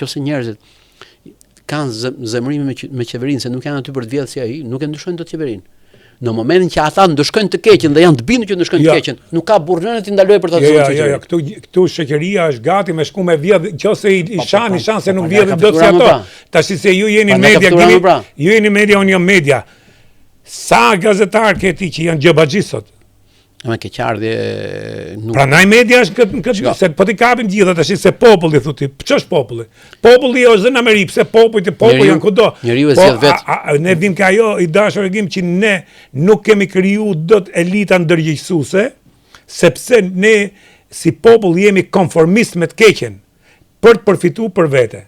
nëse njerëzit kanë zemërim me qeverinë, se nuk janë aty për të vjedhur si ai, nuk e ndryshojnë dot qeverinë. Në momentin që ata ndryshojnë të keqen dhe janë të bindur që ndryshojnë të keqen, nuk ka burrënë të ndalojë për ta thënë qeveria. Këtu shoqëria është gati me shku me vjedh, nëse i shani shanse nuk vjedhin dot si ato. Tash se ju jeni media, ju jeni media, unë jam media. Sa gazetar ke ti që janë xhabaxhi sot? Me keqardhje nuk. Prandaj media është këtë se po ti kapim gjithë tash se populli thotë, ç'është populli? Populli është në Amerikë, pse populli janë kudo. Njeriu e sjell vetë. Ne dim që ajo i dashur e dim që ne nuk kemi kriju dot elita ndërgjegjësuese, sepse ne si popull jemi konformist me të keqen për të përfituar për vete.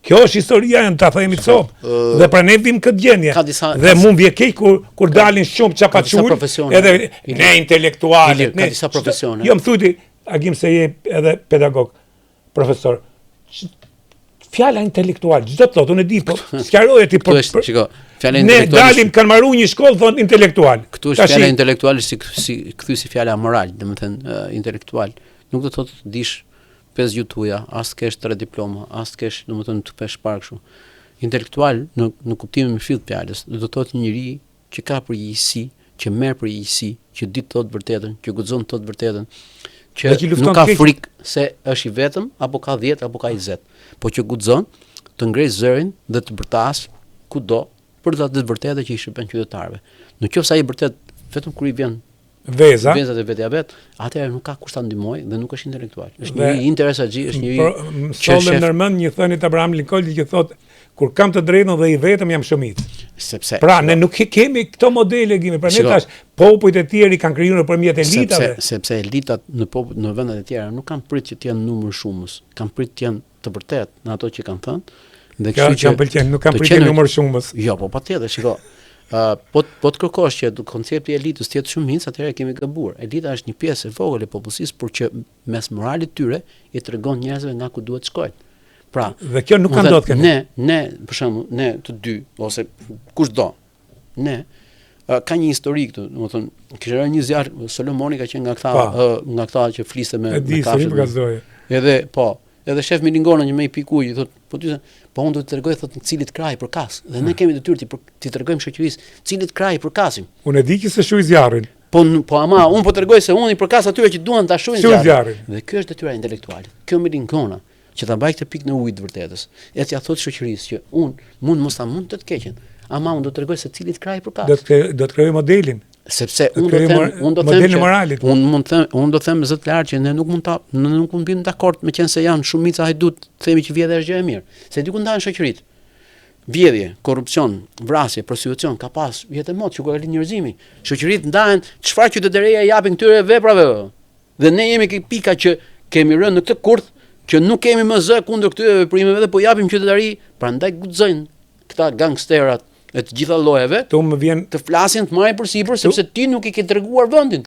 Kjo është historia e ta themi cop. Dhe pra ne vim këtë gjendje. Dhe mund vje keq kur dalin shumë çapaçul, edhe ne intelektualët, ne disa profesione. Jo më thuti, agim se je edhe pedagog, profesor. Fjala intelektual, çdo të thotë, unë e di, po sqaroje ti për. Shiko, fjala intelektual. Ne dalim kanë marruar një shkollë thon intelektual. Këtu është fjala intelektual si kthy si fjala moral, domethënë intelektual. Nuk do të thotë dish 5 gjutuja, as kesh 3 diploma, as kesh, domethënë të pesh parë kështu. Intelektual në kuptimin më fill të fjalës, do të thotë një njeri që ka përgjegjësi, që merr përgjegjësi, që di të thotë vërtetën, që guxon të thotë vërtetën, që nuk ka frikë se është i vetëm apo ka 10 apo ka 20, po që guxon të ngrej zërin dhe të bërtas kudo për të thënë vërtetë që i shërben qytetarëve. Nëse ai vërtet vetëm kur i vjen vezat e vetja vet, atëherë nuk ka kush ta ndihmojë dhe nuk është intelektual. Është një interesaxhi, është një çelë ndërmend një thënie të Abraham Lincoln që thotë kur kam të drejtën dhe i vetëm jam shumicë. Sepse pra ne nuk kemi këto modele gjimi, pra ne tash popujt e tjerë kanë krijuar nëpërmjet elitave. Sepse elitat në vendet e tjera nuk kanë prit që të jenë numër shumës, kanë prit të jenë të vërtetë në ato që kanë thënë. Dhe kështu që pëlqen, nuk kanë prit numër shumës. Jo, po patjetër, shiko. Po të kërkosh që koncepti i elitës të jetë shumicë, atëherë kemi gabuar. Elita është një pjesë e vogël e popullsisë, por që mes moralit tyre i tregon njerëzve nga ku duhet shkojnë. Pra, dhe kjo nuk ka ndodhur këtu. Ne, për shembull, ne të dy ose kushdo, ne ka një histori këtu, domethënë, kishte rënë një zjarr, Solomoni ka qenë nga këta që fliste me kafshë. Edhe shef Milingona që më i pikuj, thotë, po unë do të tregoj thotë cilit kraj përkas. Dhe ne kemi detyrë ti tregojmë shoqërisë cilit kraj përkasim. Unë e di që se shuj zjarrin. Po ama unë po tregoj se unë i përkas atyre që duan ta shuhin zjarrin. Dhe kjo është detyra intelektuale. Kjo Milingona që ta mbaj këtë pikë në ujë të vërtetës. E t'ia thotë shoqërisë që unë mund të të keqen, ama unë do të tregoj se cilit kraj përkas. Do të krijoj modelin. Sepse unë do të them zot lart që ne nuk mund bim dakord me qenë se janë shumica hajdut, themi që vjedhja është gjë e mirë. Se diku ndahen shoqëritë. Vjedhje, korrupsion, vrasje, prostitucion ka pas vjet e motë që ka lidh njerëzimi. Shoqëritë ndahen, çfarë qytetëria japin këtyre veprave. Dhe ne jemi këto pika që kemi rënë në këtë kurth që nuk kemi më zë kundër këtyre veprimeve dhe po japim qytetari, prandaj guxojnë këta gangsterat e të gjitha llojeve të flasin të marrin përsipër sepse ti nuk i ke treguar vendin.